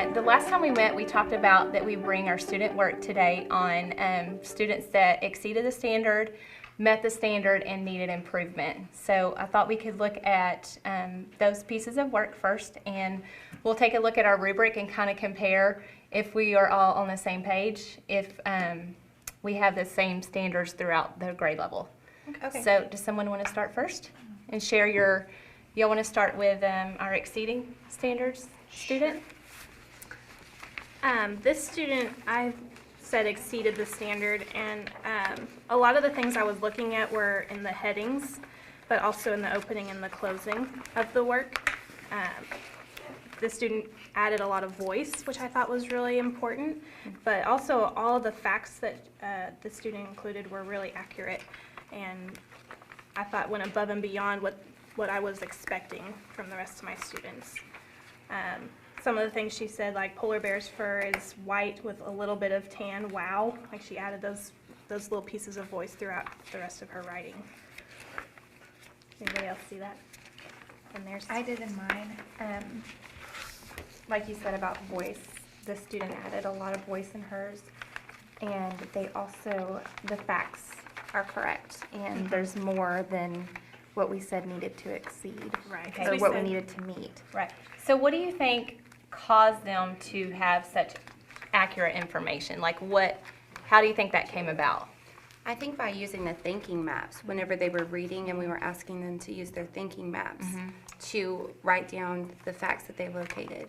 different. The last time we met, we talked about that we bring our student work today on students that exceeded the standard, met the standard, and needed improvement. So I thought we could look at those pieces of work first, and we'll take a look at our rubric and kind of compare if we are all on the same page, if we have the same standards throughout the grade level. Okay. So does someone want to start first and share your, y'all want to start with our exceeding standards student? This student, I said exceeded the standard, and a lot of the things I was looking at were in the headings, but also in the opening and the closing of the work. The student added a lot of voice, which I thought was really important, but also all of the facts that the student included were really accurate, and I thought went above and beyond what I was expecting from the rest of my students. Some of the things she said, like polar bear's fur is white with a little bit of tan. Wow, like she added those little pieces of voice throughout the rest of her writing. Anybody else see that? And there's I did in mine. Like you said about voice, the student added a lot of voice in hers, and they also, the facts are correct, and there's more than what we said needed to exceed, right, or what we needed to meet. Right. So what do you think caused them to have such accurate information? Like how do you think that came about? I think by using the thinking maps, whenever they were reading and we were asking them to use their thinking maps to write down the facts that they located.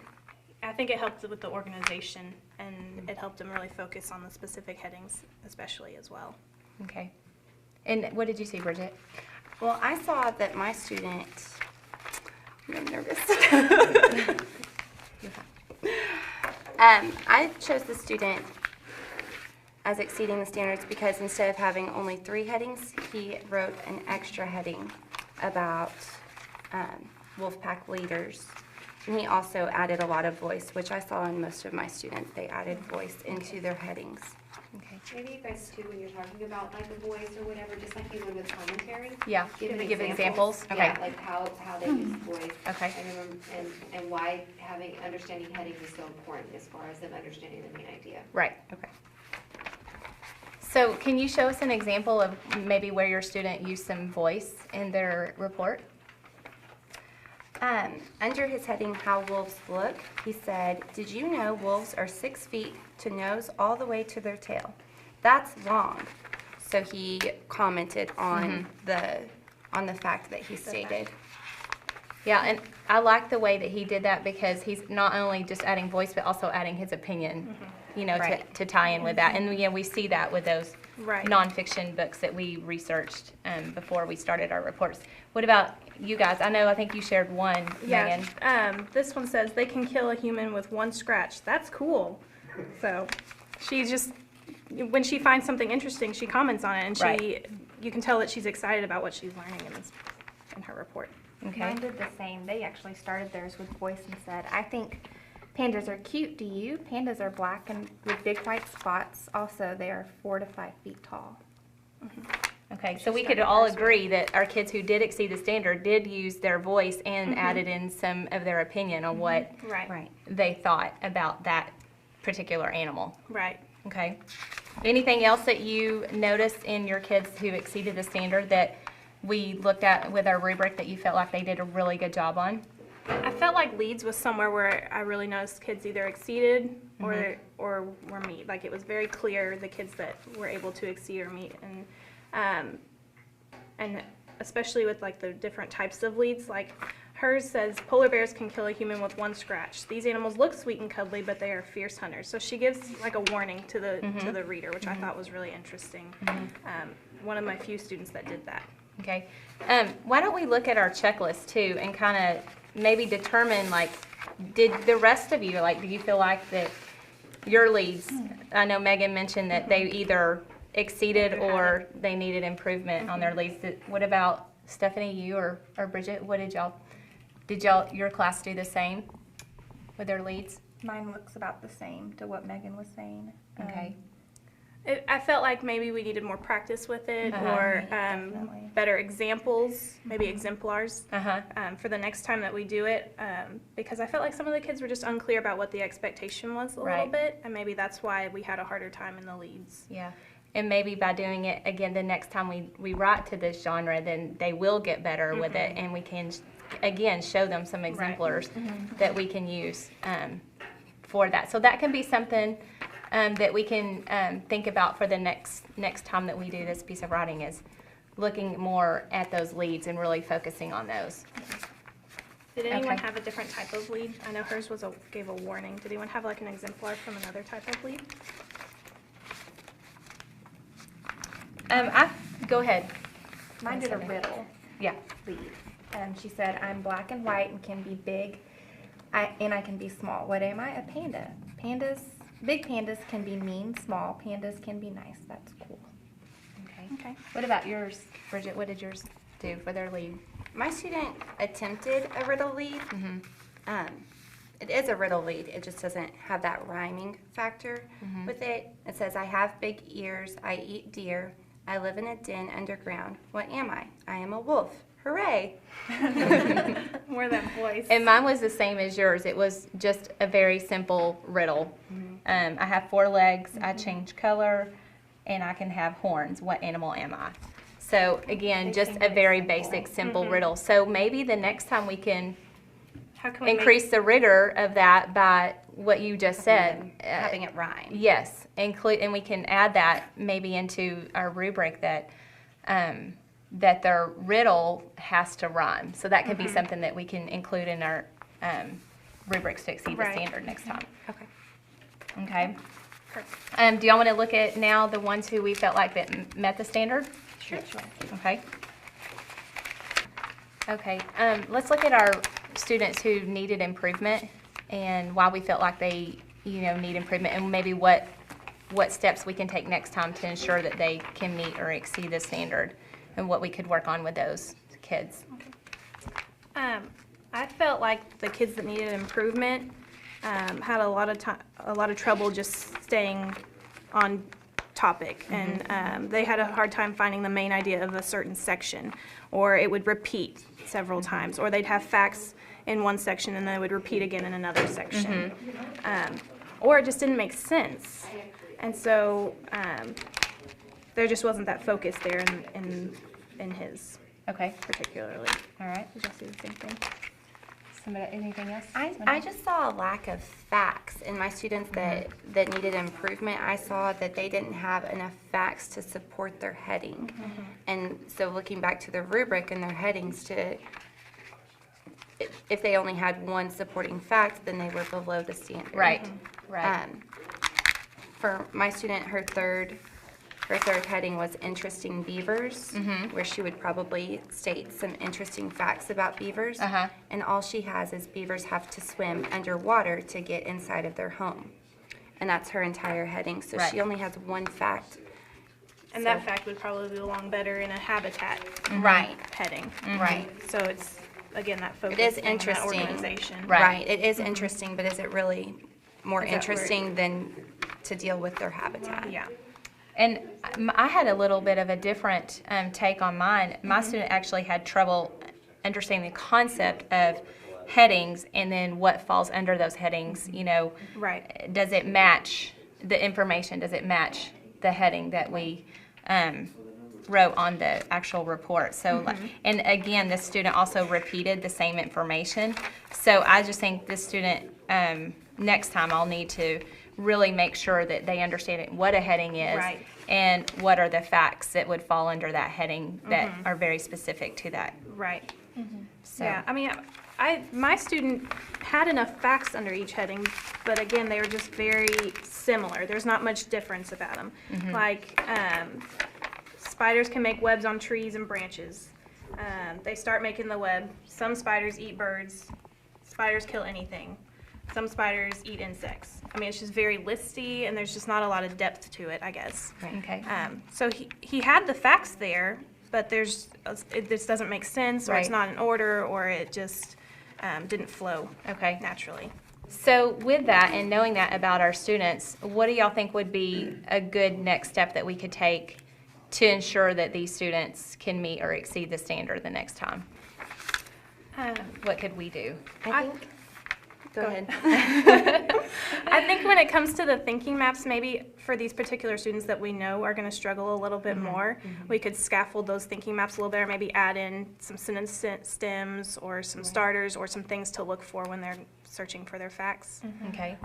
I think it helped with the organization, and it helped them really focus on the specific headings, especially as well. Okay. And what did you see, Bridget? Well, I saw that my student, I'm nervous. I chose the student as exceeding the standards because instead of having only 3 headings, he wrote an extra heading about Wolfpack leaders. And he also added a lot of voice, which I saw in most of my students. They added voice into their headings. Okay. Maybe you guys too, when you're talking about like a voice or whatever, just like you would with commentary. Yeah. Give examples. Okay. Yeah, like how they use voice. Okay. And why understanding headings is so important as far as them understanding the main idea. Right. Okay. So can you show us an example of maybe where your student used some voice in their report? Under his heading, How Wolves Look, he said, did you know wolves are 6 feet to nose all the way to their tail? That's long. So he commented on the fact that he stated. Yeah, and I like the way that he did that because he's not only just adding voice, but also adding his opinion, you know, Right. to tie in with that. And yeah, we see that with those Right. nonfiction books that we researched before we started our reports. What about you guys? I think you shared one, Megan. This one says they can kill a human with 1 scratch. That's cool. So she just, when she finds something interesting, she comments on it, and you can tell that she's excited about what she's learning in her report. Okay. Mine did the same. They actually started theirs with voice and said, I think pandas are cute, do you? Pandas are black and with big white spots. Also, they are 4 to 5 feet tall. Okay, so we could all agree that our kids who did exceed the standard did use their voice and added in some of their opinion on what Right. they thought about that particular animal. Right. Okay. Anything else that you noticed in your kids who exceeded the standard that we looked at with our rubric that you felt like they did a really good job on? I felt like Leeds was somewhere where I really noticed kids either exceeded or were meet. Like it was very clear the kids that were able to exceed or meet, and especially with like the different types of Leeds. Like hers says polar bears can kill a human with 1 scratch. These animals look sweet and cuddly, but they are fierce hunters. So she gives like a warning to the reader, which I thought was really interesting. One of my few students that did that. Okay. Why don't we look at our checklist too and kind of maybe determine, like, did the rest of you, like, do you feel like that your leads, I know Megan mentioned that they either exceeded or they needed improvement on their leads. What about Stephanie, you or Bridget? What did your class do the same with their leads? Mine looks about the same to what Megan was saying. Okay. I felt like maybe we needed more practice with it, Uh-huh. or Definitely. better examples, maybe exemplars, Uh-huh. for the next time that we do it, because I felt like some of the kids were just unclear about what the expectation was a little Right. bit, and maybe that's why we had a harder time in the leads. Yeah. And maybe by doing it again the next time we write to this genre, then they will get better with it, and we can, again, show them some exemplars that we can use for that. So that can be something that we can think about for the next time that we do this piece of writing, is looking more at those leads and really focusing on those. Did anyone Okay. have a different type of lead? I know hers gave a warning. Did anyone have like an exemplar from another type of lead? Go ahead. Mine did a riddle Yeah. lead. She said, I'm black and white and can be big, and I can be small. What am I? A panda. Big pandas can be mean, small pandas can be nice. That's cool. Okay. Okay. What about yours, Bridget? What did yours do for their lead? My student attempted a riddle lead. It is a riddle lead. It just doesn't have that rhyming factor with it. It says, I have big ears. I eat deer. I live in a den underground. What am I? I am a wolf. Hooray! More that voice. And mine was the same as yours. It was just a very simple riddle. I have 4 legs, I change color, and I can have horns. What animal am I? So again, just a very basic, simple riddle. So maybe the next time we can How can we increase the rigor of that by what you just said. Having it rhyme. Yes, and we can add that maybe into our rubric that that their riddle has to rhyme. So that could be something that we can include in our rubrics to exceed the Right. standard next time. Okay. Okay. Perfect. Do y'all want to look at now the ones who we felt like that met the standard? Sure. Okay. Okay. Let's look at our students who needed improvement and why we felt like they, need improvement, and maybe what steps we can take next time to ensure that they can meet or exceed the standard, and what we could work on with those kids. I felt like the kids that needed improvement had a lot of trouble just staying on topic, and they had a hard time finding the main idea of a certain section, or it would repeat several times, or they'd have facts in one section and then it would repeat again in another section, or it just didn't make sense, and so there just wasn't that focus there in his Okay. particularly. All right. Did y'all see the same thing? Somebody, anything else? I just saw a lack of facts in my students that needed improvement. I saw that they didn't have enough facts to support their heading. And so looking back to the rubric and their headings, if they only had one supporting fact, then they were below the standard. Right. Right. For my student, her third heading was interesting beavers, where she would probably state some interesting facts about beavers. And all she has is beavers have to swim underwater to get inside of their home. And that's her entire heading. So Right. she only has one fact. And that fact would probably belong better in a habitat Right. heading. Right. So it's, again, that focus It is thing on that interesting. organization. Right. It is interesting, but is it really more Is that where- interesting than to deal with their habitat? Yeah. And I had a little bit of a different take on mine. My student actually had trouble understanding the concept of headings and then what falls under those headings. Right. Does it match the information? Does it match the heading that we wrote on the actual report? So, and again, this student also repeated the same information. So I just think this student, next time I'll need to really make sure that they understand what a heading is Right. and what are the facts that would fall under that heading that are very specific to that. Right. So, Yeah. I mean, my student had enough facts under each heading, but again, they were just very similar. There's not much difference about them. Like, spiders can make webs on trees and branches. They start making the web. Some spiders eat birds. Spiders kill anything. Some spiders eat insects. I mean, it's just very listy, and there's just not a lot of depth to it, I guess. okay. So he had the facts there, but it just doesn't make sense, or it's Right. not in order, or it just didn't flow Okay. naturally. So with that and knowing that about our students, what do y'all think would be a good next step that we could take to ensure that these students can meet or exceed the standard the next time? What could we do? I think, go ahead. I think when it comes to the thinking maps, maybe for these particular students that we know are going to struggle a little bit more, we could scaffold those thinking maps a little better, maybe add in some sentence stems or some starters or some things to look for when they're searching for their facts. Okay.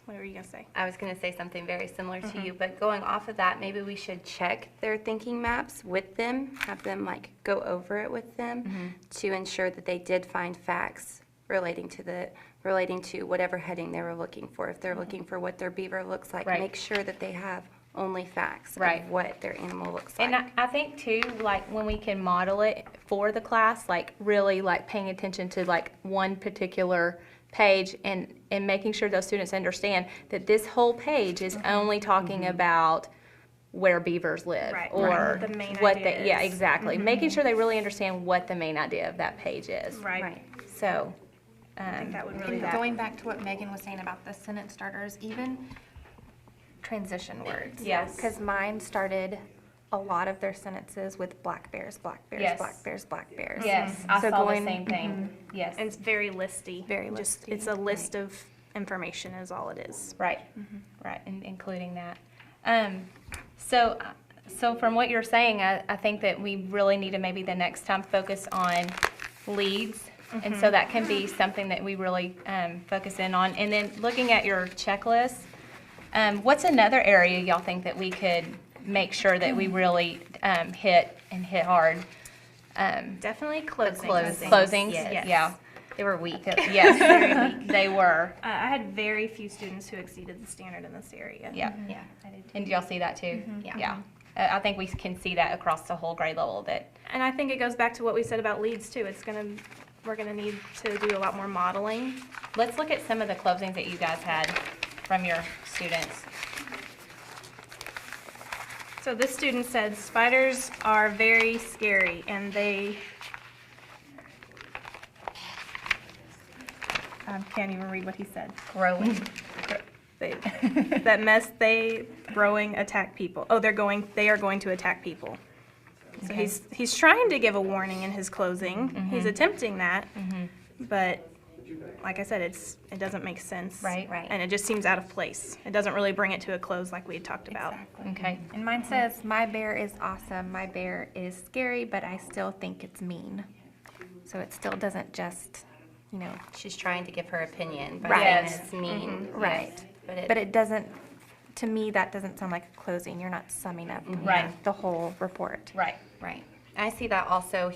What were you going to say? I was going to say something very similar to you, but going off of that, maybe we should check their thinking maps with them, have them like go over it with them to ensure that they did find facts relating to whatever heading they were looking for. If they're looking for what their beaver looks like, Right. make sure that they have only facts Right. of what their animal looks like. And I think too, like when we can model it for the class, like really like paying attention to like one particular page and making sure those students understand that this whole page is only talking about where beavers live Right. or What the main what idea the, yeah, is. exactly. Making sure they really understand what the main idea of that page is. Right. So, I think that would really And going back to what Megan was saying about the sentence starters, even transition words. Yes. Because mine started a lot of their sentences with black bears, black bears, Yes. black bears, black bears. yes, I So saw going- the same thing. Yes. And it's very listy. Very Just, listy, it's a list of information is all it is. Right, right, and including that. So from what you're saying, I think that we really need to maybe the next time focus on leads. And so that can be something that we really focus in on. And then looking at your checklist, what's another area y'all think that we could make sure that we really hit hard? Definitely closing. Closings, Yes. yeah. They were weak. Yes, they were. I had very few students who exceeded the standard in this area. Yeah. Yeah, I did too. And do y'all see that too? Yeah. Yeah. I think we can see that across the whole grade level that, And I think it goes back to what we said about leads too. We're gonna need to do a lot more modeling. let's look at some of the closings that you guys had from your students. So this student said, spiders are very scary and they, I can't even read what he said. Growing. They growing attack people. Oh, they are going to attack people. So he's trying to give a warning in his closing. He's attempting that, but like I said, it doesn't make sense. Right. Right. And it just seems out of place. It doesn't really bring it to a close like we had talked about. Okay. And mine says, my bear is awesome, my bear is scary, but I still think it's mean. So it still doesn't just, She's trying to give her opinion by Right. saying Yes. it's mean. Right. Yes. but it doesn't, to me, that doesn't sound like a closing. You're not summing up Right. the whole report. Right. Right. I see that also.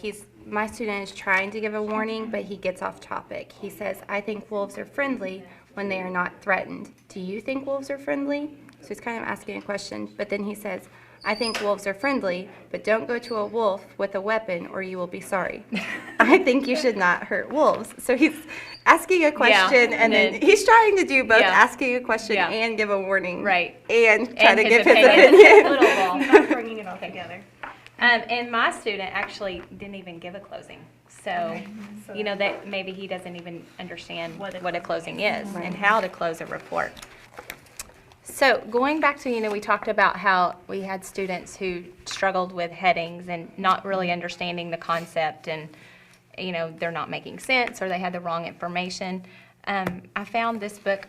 My student is trying to give a warning, but he gets off topic. He says, I think wolves are friendly when they are not threatened. Do you think wolves are friendly? So he's kind of asking a question, but then he says, I think wolves are friendly, but don't go to a wolf with a weapon or you will be sorry. I think you should not hurt wolves. So he's asking a question and then he's trying to do both, Yeah. asking a question Yeah. and give a warning. Right. And try And to his give his opinion. opinion. Little ball. Not bringing it all together. And my student actually didn't even give a closing. So, that maybe he doesn't even understand what a closing is and how to close a report. So going back to, we talked about how we had students who struggled with headings and not really understanding the concept and, they're not making sense or they had the wrong information. I found this book,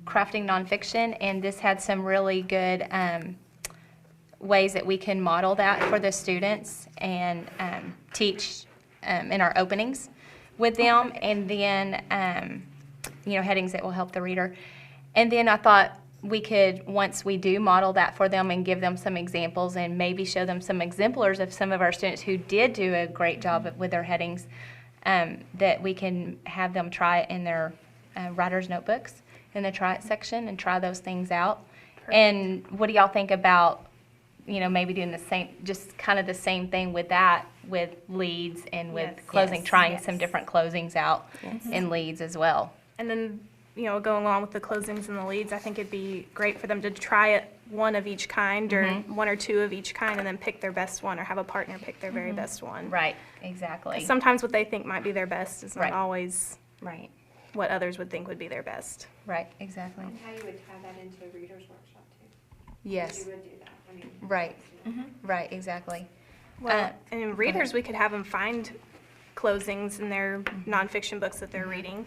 Crafting Nonfiction, and this had some really good ways that we can model that for the students and teach in our openings with them, and then headings that will help the reader. And then I thought we could, once we do model that for them and give them some examples and maybe show them some exemplars of some of our students who did do a great job with their headings, that we can have them try it in their writer's notebooks in the try it section and try those things out. And what do y'all think about maybe doing the same, just kind of the same thing with that, with leads and with closing, trying some different closings out in leads as well. And then, going along with the closings and the leads, I think it'd be great for them to try it one of each kind or one or two of each kind and then pick their best one or have a partner pick their very best one. Right, exactly. Sometimes what they think might be their best is not Right. always Right. what others would think would be their best. Right, exactly. And how you would tie that into a reader's workshop too. Yes, You would do that, I mean. right, right, exactly. Well, and in readers, we could have them find closings in their nonfiction books that they're reading.